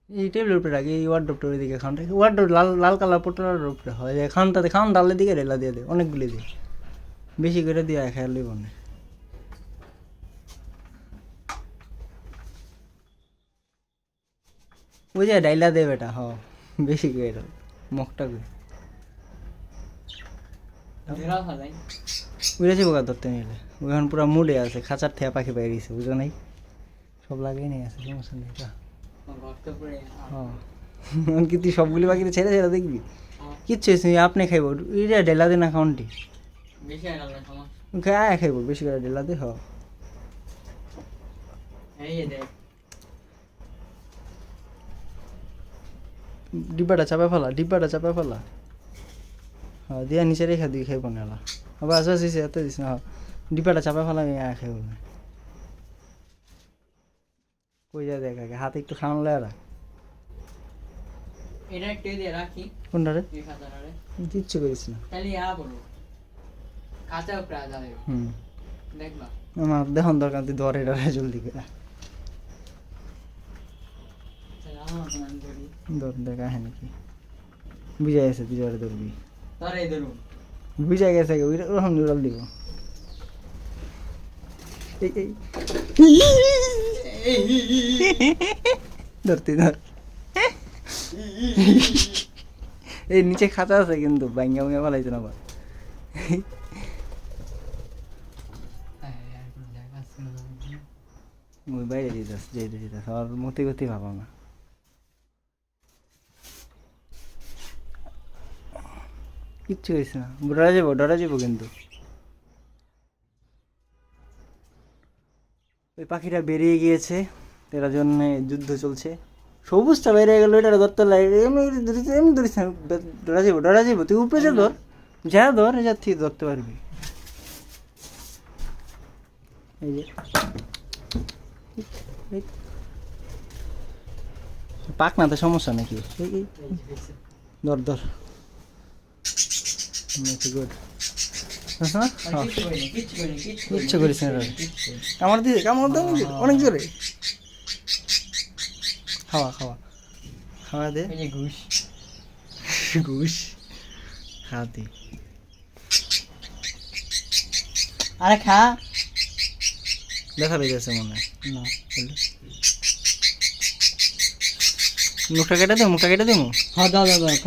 এই টেবিলের উপরে রাখি, এই ওয়ার্ড্রপটার ওইদিকে খানটা, ওয়ার্ড্রপ লাল লাল কালার পোটলার উপরে হয়, খানটাতে খান ডালের দিকে রেলা দিয়ে দেয়, অনেকগুলি দিয়ে বেশি করে দিয়ে খেয়াল লইব না। ওই যে ডাইলা দে বেটা, হ বেশি করে মগটা করে বুঝেছি বোকা ধরতে নিলে, ওখানে পুরো মুডে আছে, খাঁচার থেকে পাখি বাইরে গেছে, বুঝো নাই, সব লাগিয়ে নিয়ে আছে, সমস্যা নেই। হ্যাঁ কি তুই সবগুলি পাখিতে ছেড়ে ছেড়ে দেখবি, কিচ্ছু হয়েছে আপনি খাইব, এটা ডেলা দে না খাওয়ানটি আয় খাইব বেশি করে ডেলা দে। হ ডিব্বাটা চাপা ফেলা, ডিব্বাটা চাপা ফেলা, হ্যাঁ দিয়া নিচে রেখা দিয়ে খাইব না, আবার আসা আসিস এত দিস না, ডিব্বাটা চাপা ফেলা আয় খাইব না। কই যা দেখ আগে হাতে একটু খাওয়ান রাখ, কোনটা রে কিচ্ছু করিস না। আমার দেখুন দরকার, তুই ধরে ডরে জলদি করে ধর, দেখা হ্যাঁ নাকি বুঝা গেছে, তুই জরে ধরবি, বুঝা গেছে ওরকম উড়াল দিব। ধরতে ধর, এই নিচে খাতা আছে কিন্তু ভাঙ্গা ভাঙ্গা ফেলাইছে না আবার, ওই বাইরে যেতেস যেতে যেতেস আর মতি গতি ভাবো না। কিচ্ছু হয়েছে না, ডরা যাবো কিন্তু। ওই পাখিটা বেরিয়ে গিয়েছে, এটার জন্য যুদ্ধ চলছে। সবুজটা বেরিয়ে গেল, এটা ধরতে লাগে এমনি ধরিস না, ডরা যাবো তুই উপরে যা ধর, যা ধর যা ঠিক ধরতে পারবি। এই যে পাক না তো সমস্যা নাকি, ধর ধর গুড, কিচ্ছু করিস না, কামড় দিয়ে কামড় দাও অনেক জোরে, খাওয়া খাওয়া খাওয়া দে, ঘুষ ঘুষ খা দে, আরে খা, দেখা পেয়েছে মনে হয় না, মুখটা কেটে দে, মুখটা কেটে দেবো। হ্যাঁ দাও দাও দাও।